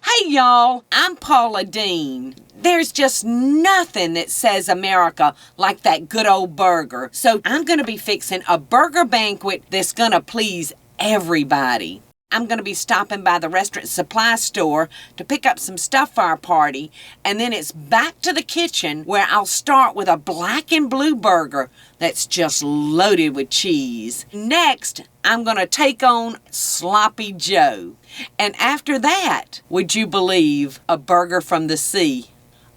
Hey y'all, I'm Paula Deen. There's just nothing that says America like that good old burger. So I'm gonna be fixing a burger banquet that's gonna please everybody. I'm going to be stopping by the restaurant supply store to pick up some stuff for our party, and then it's back to the kitchen where I'll start with a black and blue burger that's just loaded with cheese. Next, I'm going to take on Sloppy Joe. And after that, would you believe, a burger from the sea,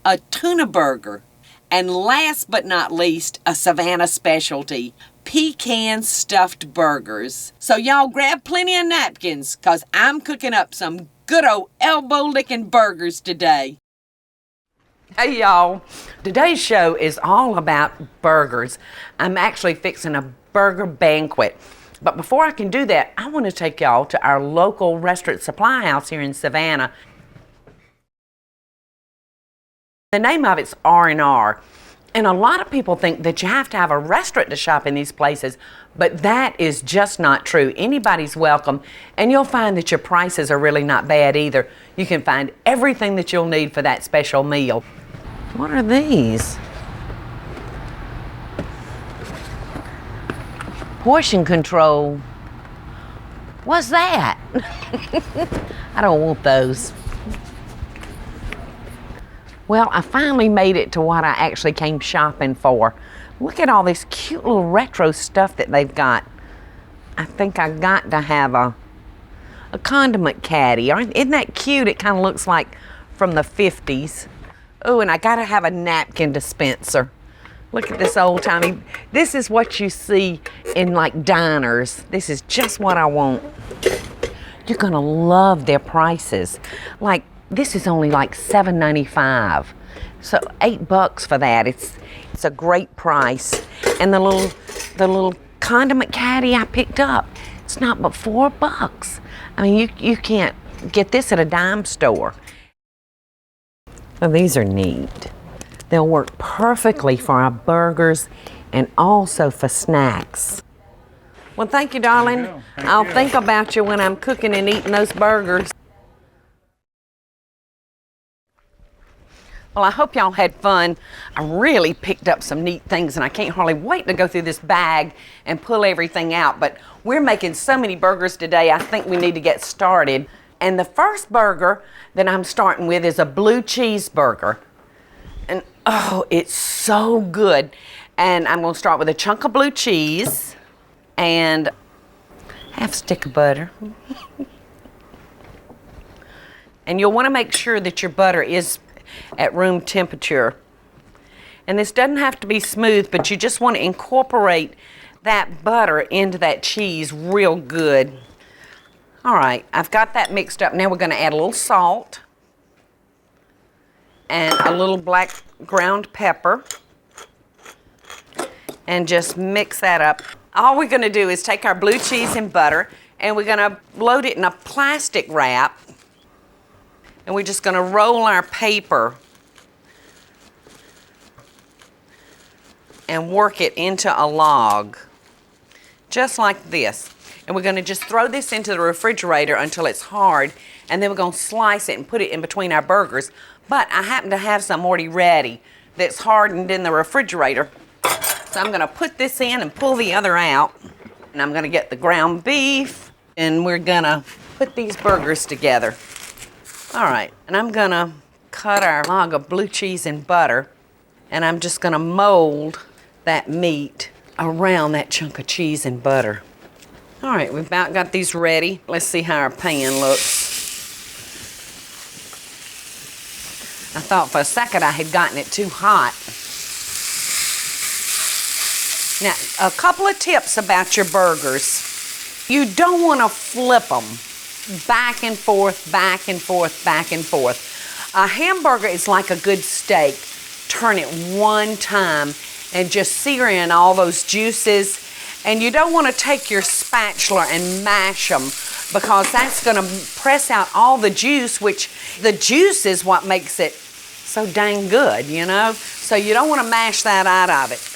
a tuna burger, and last but not least, a Savannah specialty, pecan-stuffed burgers. So y'all grab plenty of napkins, cause I'm cooking up some good old elbow-licking burgers today. Hey y'all, today's show is all about burgers. I'm actually fixing a burger banquet. But before I can do that, I want to take y'all to our local restaurant supply house here in Savannah. The name of it's R&R. And a lot of people think that you have to have a restaurant to shop in these places, but that is just not true. Anybody's welcome, and you'll find that your prices are really not bad either. You can find everything that you'll need for that special meal. What are these? Portion control. What's that? I don't want those. Well, I finally made it to what I actually came shopping for. Look at all this cute little retro stuff that they've got. I think I got to have a condiment caddy. Isn't that cute? It kind of looks like from the 50s. Oh, and I got to have a napkin dispenser. Look at this old timey. This is what you see in like diners. This is just what I want. You're gonna love their prices. Like, this is only like $7.95, so $8 for that. It's a great price. And the little condiment caddy I picked up, it's not but $4. I mean, you can't get this at a dime store. Well, these are neat. They'll work perfectly for our burgers and also for snacks. Well, thank you, darling. I'll think about you when I'm cooking and eating those burgers. Well, I hope y'all had fun. I really picked up some neat things, and I can't hardly wait to go through this bag and pull everything out. But we're making so many burgers today, I think we need to get started. And the first burger that I'm starting with is a blue cheeseburger. And oh, it's so good. And I'm going to start with a chunk of blue cheese and half a stick of butter. And you'll want to make sure that your butter is at room temperature. And this doesn't have to be smooth, but you just want to incorporate that butter into that cheese real good. All right, I've got that mixed up. Now we're going to add a little salt and a little black ground pepper and just mix that up. All we're going to do is take our blue cheese and butter, and we're going to load it in a plastic wrap. And we're just going to roll our paper and work it into a log, just like this. And we're going to just throw this into the refrigerator until it's hard, and then we're going to slice it and put it in between our burgers. But I happen to have some already ready that's hardened in the refrigerator. So I'm going to put this in and pull the other out. And I'm going to get the ground beef, and we're going to put these burgers together. All right, and I'm gonna cut our log of blue cheese and butter, and I'm just gonna mold that meat around that chunk of cheese and butter. All right, we've about got these ready. Let's see how our pan looks. I thought for a second I had gotten it too hot. Now, a couple of tips about your burgers. You don't wanna flip them back and forth, back and forth, back and forth. A hamburger is like a good steak. Turn it one time and just sear in all those juices. And you don't want to take your spatula and mash them, because that's going to press out all the juice, which the juice is what makes it so dang good, you know? So you don't want to mash that out of it.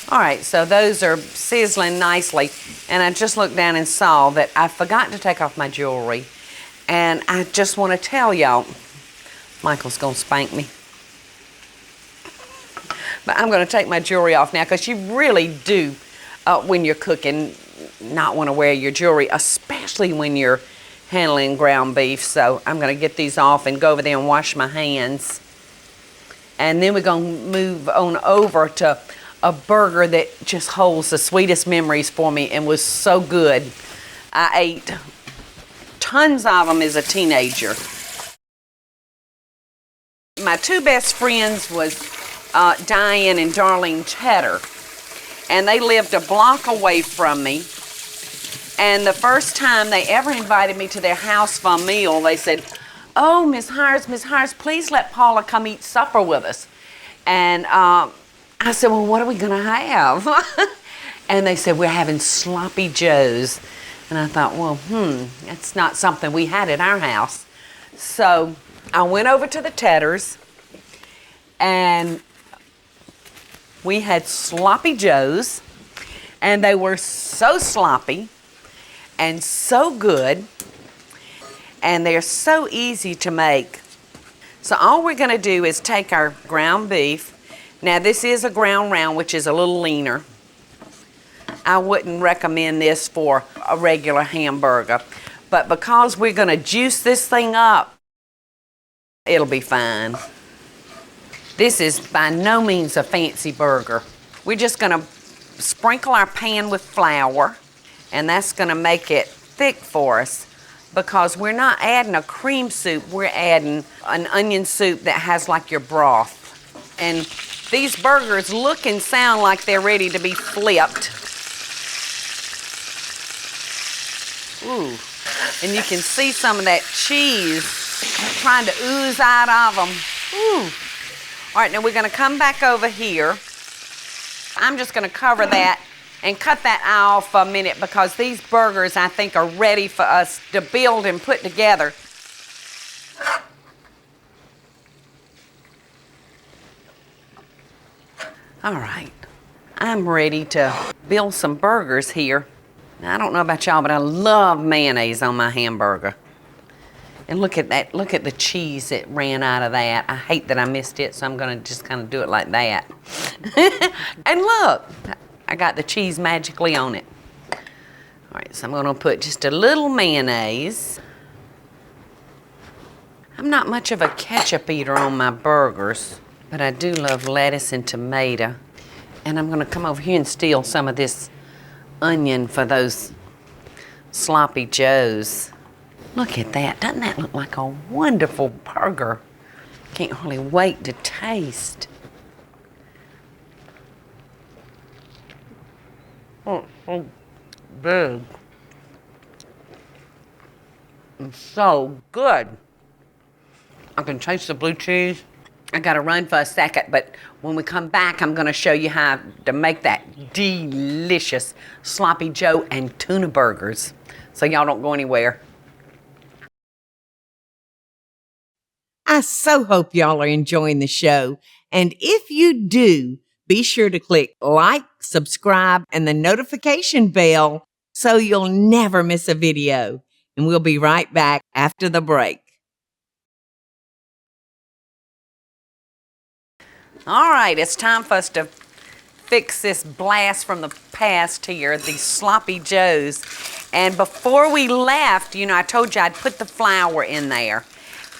All right, so those are sizzling nicely, and I just looked down and saw that I forgot to take off my jewelry. And I just want to tell y'all, Michael's going to spank me. But I'm going to take my jewelry off now because you really do, when you're cooking, not want to wear your jewelry, especially when you're handling ground beef. So I'm going to get these off and go over there and wash my hands. And then we're going to move on over to a burger that just holds the sweetest memories for me and was so good. I ate tons of them as a teenager. My two best friends was Diane and Darlene Cheddar, and they lived a block away from me. And the first time they ever invited me to their house for a meal, they said, "Oh, Miss Hires, please let Paula come eat supper with us." And I said, "Well, what are we gonna have?" And they said, "We're having sloppy joes." And I thought, well, that's not something we had at our house. So I went over to the Tedders, and we had sloppy joes, and they were so sloppy and so good, and they're so easy to make. So all we're gonna do is take our ground beef. Now this is a ground round, which is a little leaner. I wouldn't recommend this for a regular hamburger, but because we're gonna juice this thing up, it'll be fine. This is by no means a fancy burger. We're just gonna sprinkle our pan with flour, and that's gonna make it thick for us because we're not adding a cream soup, we're adding an onion soup that has like your broth. And these burgers look and sound like they're ready to be flipped. Ooh, and you can see some of that cheese trying to ooze out of them. Ooh. All right, now we're gonna come back over here. I'm just gonna cover that and cut that off for a minute because these burgers, I think, are ready for us to build and put together. All right, I'm ready to build some burgers here. Now, I don't know about y'all, but I love mayonnaise on my hamburger. And look at that, look at the cheese that ran out of that. I hate that I missed it, so I'm gonna just kind of do it like that. And look, I got the cheese magically on it. All right, so I'm gonna put just a little mayonnaise. I'm not much of a ketchup eater on my burgers, but I do love lettuce and tomato. And I'm gonna come over here and steal some of this onion for those sloppy joes. Look at that. Doesn't that look like a wonderful burger? Can't hardly wait to taste. Oh, so big. And so good. I can taste the blue cheese. I gotta run for a second, but when we come back, I'm gonna show you how to make that delicious sloppy joe and tuna burgers. So y'all don't go anywhere. I so hope y'all are enjoying the show. And if you do, be sure to click like, subscribe, and the notification bell so you'll never miss a video. And we'll be right back after the break. All right, it's time for us to fix this blast from the past here, these sloppy joes. And before we left, you know, I told you I'd put the flour in there.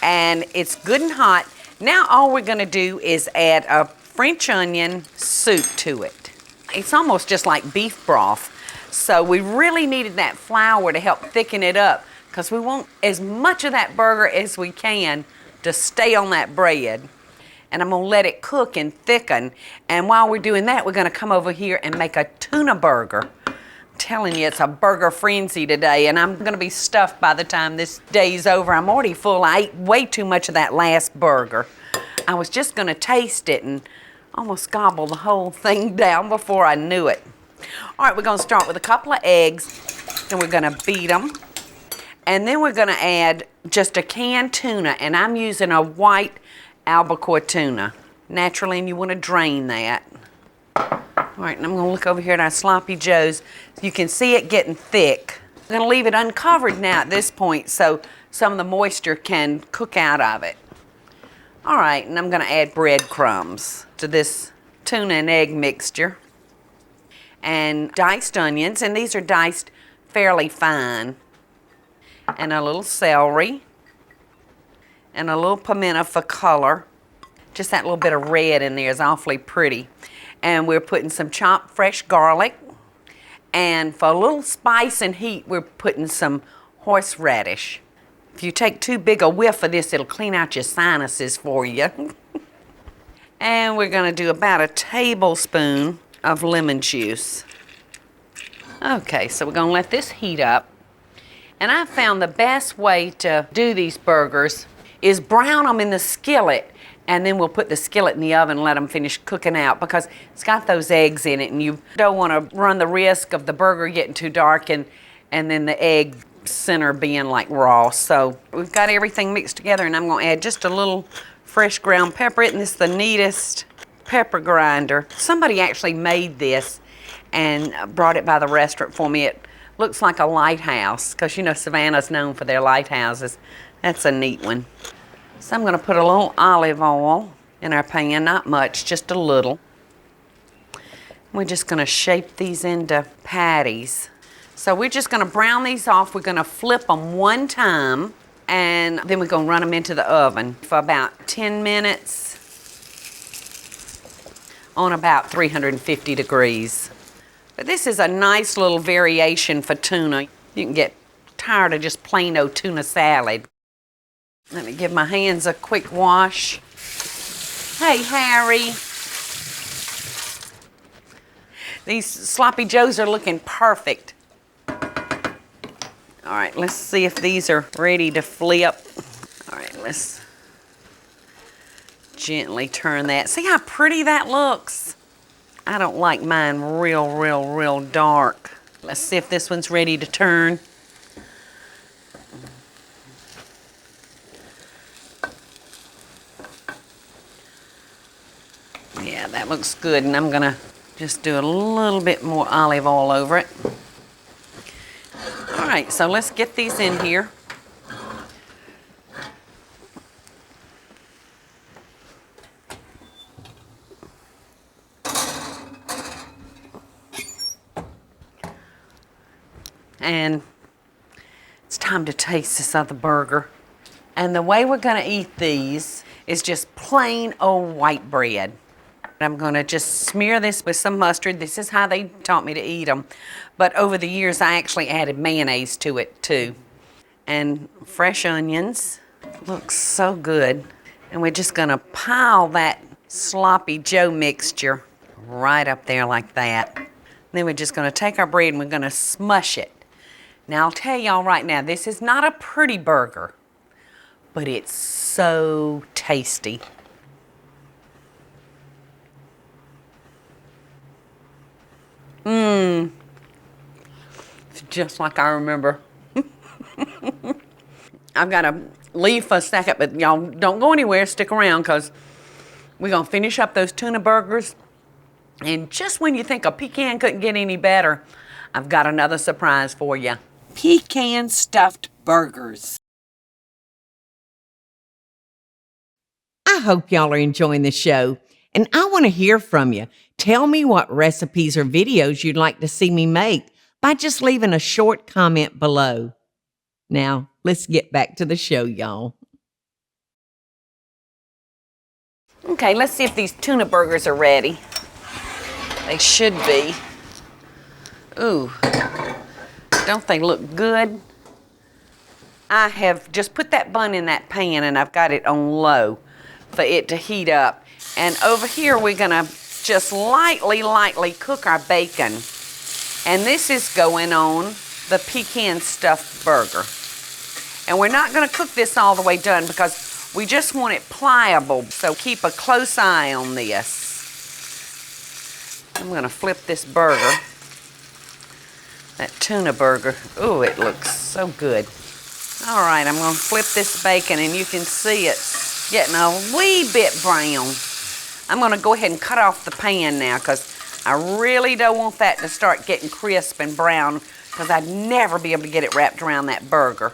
And it's good and hot. Now all we're gonna do is add a French onion soup to it. It's almost just like beef broth. So we really needed that flour to help thicken it up because we want as much of that burger as we can to stay on that bread. And I'm gonna let it cook and thicken. And while we're doing that, we're gonna come over here and make a tuna burger. I'm telling you, it's a burger frenzy today, and I'm gonna be stuffed by the time this day's over. I'm already full. I ate way too much of that last burger. I was just gonna taste it and almost gobble the whole thing down before I knew it. All right, we're gonna start with a couple of eggs, and we're gonna beat them. And then we're gonna add just a canned tuna, and I'm using a white albacore tuna. Naturally, and you want to drain that. All right, and I'm gonna look over here at our sloppy joes. You can see it getting thick. I'm gonna leave it uncovered now at this point, so some of the moisture can cook out of it. All right, and I'm gonna add breadcrumbs to this tuna and egg mixture. And diced onions, and these are diced fairly fine. And a little celery. And a little pimento for color. Just that little bit of red in there is awfully pretty. And we're putting some chopped fresh garlic. And for a little spice and heat, we're putting some horseradish. If you take too big a whiff of this, it'll clean out your sinuses for you. And we're gonna do about a tablespoon of lemon juice. Okay, so we're gonna let this heat up. And I found the best way to do these burgers is brown them in the skillet, and then we'll put the skillet in the oven and let them finish cooking out, because it's got those eggs in it, and you don't want to run the risk of the burger getting too dark and then the egg center being like raw. So we've got everything mixed together, and I'm going to add just a little fresh ground pepper. And this is the neatest pepper grinder. Somebody actually made this and brought it by the restaurant for me. It looks like a lighthouse, because you know Savannah's known for their lighthouses. That's a neat one. So I'm going to put a little olive oil in our pan, not much, just a little. We're just going to shape these into patties. So we're just going to brown these off. We're going to flip them one time, and then we're going to run them into the oven for about 10 minutes on about 350 degrees. But this is a nice little variation for tuna. You can get tired of just plain old tuna salad. Let me give my hands a quick wash. Hey, Harry. These sloppy joes are looking perfect. All right, let's see if these are ready to flip. All right, let's gently turn that. See how pretty that looks? I don't like mine real dark. Let's see if this one's ready to turn. Yeah, that looks good, and I'm gonna just do a little bit more olive oil over it. All right, so let's get these in here. And it's time to taste this other burger. And the way we're gonna eat these is just plain old white bread. I'm gonna just smear this with some mustard. This is how they taught me to eat them. But over the years, I actually added mayonnaise to it too. And fresh onions. Looks so good. And we're just gonna pile that sloppy Joe mixture right up there like that. And then we're just gonna take our bread and we're gonna smush it. Now I'll tell y'all right now, this is not a pretty burger, but it's so tasty. It's just like I remember. I've got to leave for a second, but y'all don't go anywhere. Stick around, because we're going to finish up those tuna burgers. And just when you think a pecan couldn't get any better, I've got another surprise for you. Pecan-stuffed burgers. I hope y'all are enjoying the show, and I want to hear from you. Tell me what recipes or videos you'd like to see me make by just leaving a short comment below. Now, let's get back to the show, y'all. Okay, let's see if these tuna burgers are ready. They should be. Ooh, don't they look good? I have just put that bun in that pan, and I've got it on low for it to heat up. And over here, we're gonna just lightly cook our bacon. And this is going on the pecan-stuffed burger. And we're not gonna cook this all the way done, because we just want it pliable. So keep a close eye on this. I'm gonna flip this burger, that tuna burger. Ooh, it looks so good. All right, I'm gonna flip this bacon, and you can see it's getting a wee bit brown. I'm gonna go ahead and cut off the pan now, because I really don't want that to start getting crisp and brown, because I'd never be able to get it wrapped around that burger.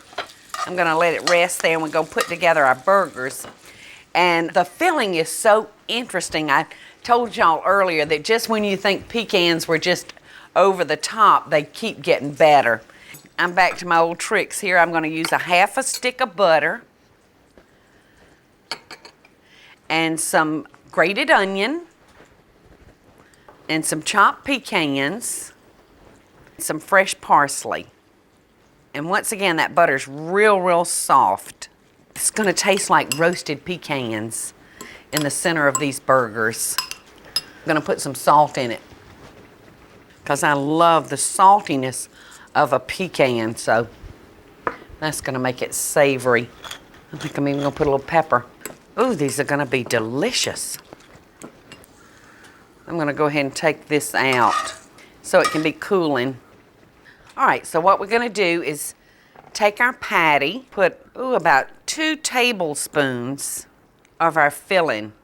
I'm gonna let it rest there and we're gonna put together our burgers. And the filling is so interesting. I told y'all earlier that just when you think pecans were just over the top, they keep getting better. I'm back to my old tricks here. I'm gonna use a half a stick of butter and some grated onion and some chopped pecans, some fresh parsley. And once again, that butter's real soft. It's gonna taste like roasted pecans in the center of these burgers. I'm gonna put some salt in it because I love the saltiness of a pecan, so that's gonna make it savory. I think I'm even gonna put a little pepper. Ooh, these are gonna be delicious. I'm gonna go ahead and take this out so it can be cooling. All right, so what we're gonna do is take our patty, put about 2 tablespoons of our filling,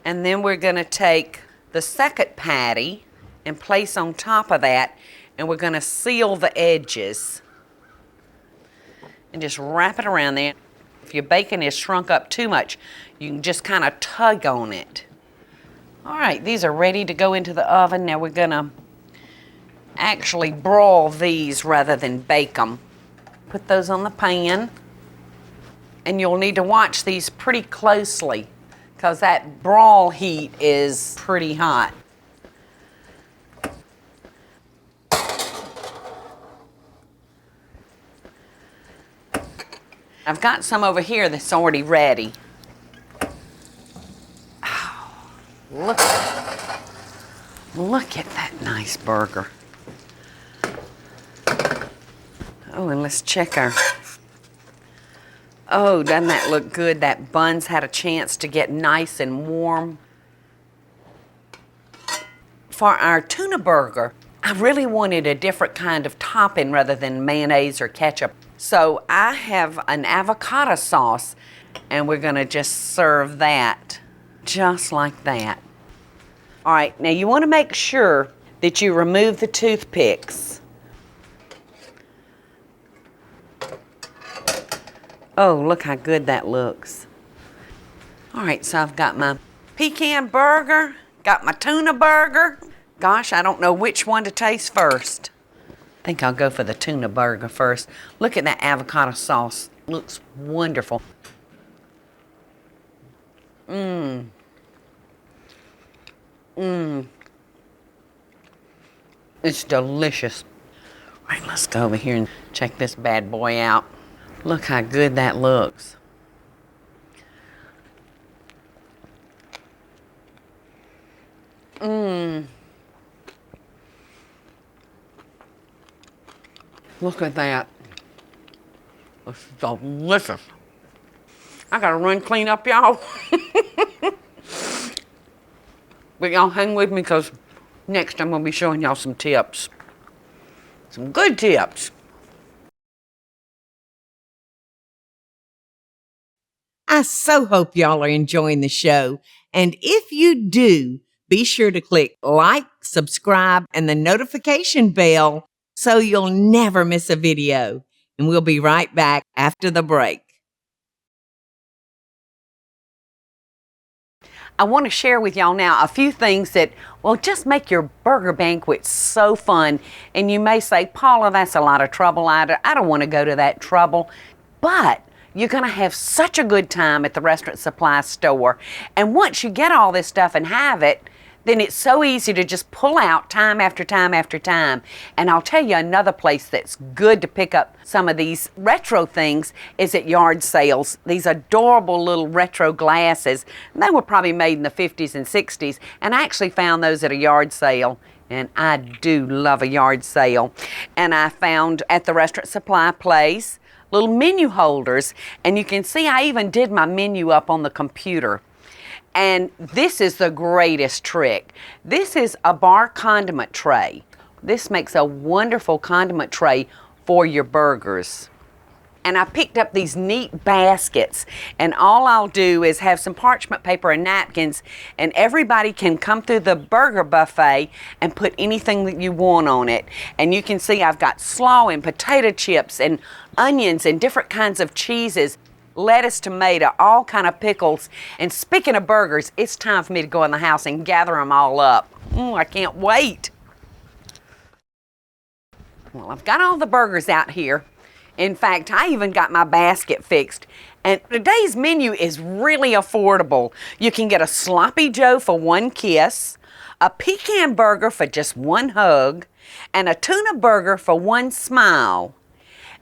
and then we're gonna take the second patty and place on top of that, and we're gonna seal the edges and just wrap it around there. If your bacon is shrunk up too much, you can just kind of tug on it. All right, these are ready to go into the oven. Now we're gonna actually broil these rather than bake them. Put those on the pan, and you'll need to watch these pretty closely because that broil heat is pretty hot. I've got some over here that's already ready. Oh, look at that nice burger. Oh, and let's check our... Oh, doesn't that look good? That bun's had a chance to get nice and warm. For our tuna burger, I really wanted a different kind of topping rather than mayonnaise or ketchup. So I have an avocado sauce, and we're gonna just serve that just like that. All right, now you wanna make sure that you remove the toothpicks. Oh, look how good that looks. All right, so I've got my pecan burger, got my tuna burger. Gosh, I don't know which one to taste first. I think I'll go for the tuna burger first. Look at that avocado sauce. Looks wonderful. It's delicious. All right, let's go over here and check this bad boy out. Look how good that looks. Look at that. It's delicious. I gotta run clean up, y'all. But y'all hang with me because next I'm gonna be showing y'all some tips. Some good tips. I so hope y'all are enjoying the show. And if you do, be sure to click like, subscribe, and the notification bell so you'll never miss a video. And we'll be right back after the break. I want to share with y'all now a few things that will just make your burger banquet so fun. And you may say, Paula, that's a lot of trouble. I don't want to go to that trouble. But you're going to have such a good time at the restaurant supply store. And once you get all this stuff and have it, then it's so easy to just pull out time after time after time. And I'll tell you another place that's good to pick up some of these retro things is at yard sales. These adorable little retro glasses. They were probably made in the 50s and 60s. And I actually found those at a yard sale. And I do love a yard sale. And I found at the restaurant supply place little menu holders. And you can see I even did my menu up on the computer. And this is the greatest trick. This is a bar condiment tray. This makes a wonderful condiment tray for your burgers. and I picked up these neat baskets, and all I'll do is have some parchment paper and napkins, and everybody can come through the burger buffet and put anything that you want on it. And you can see I've got slaw and potato chips and onions and different kinds of cheeses, lettuce, tomato, all kind of pickles. And speaking of burgers, it's time for me to go in the house and gather them all up. I can't wait. Well, I've got all the burgers out here. In fact, I even got my basket fixed. And today's menu is really affordable. You can get a sloppy Joe for one kiss, a pecan burger for just one hug, and a tuna burger for one smile.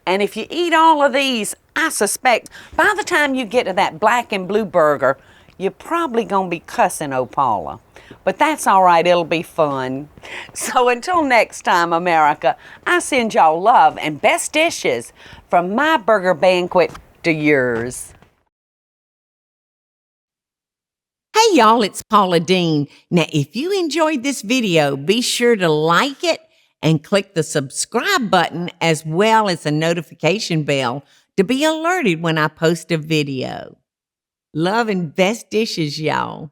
And if you eat all of these, I suspect by the time you get to that black and blue burger, you're probably gonna be cussing old Paula. But that's all right, it'll be fun. So until next time, America, I send y'all love and best dishes from my burger banquet to yours. Hey y'all, it's Paula Deen. Now, if you enjoyed this video, be sure to like it and click the subscribe button as well as the notification bell to be alerted when I post a video. Love and best dishes, y'all.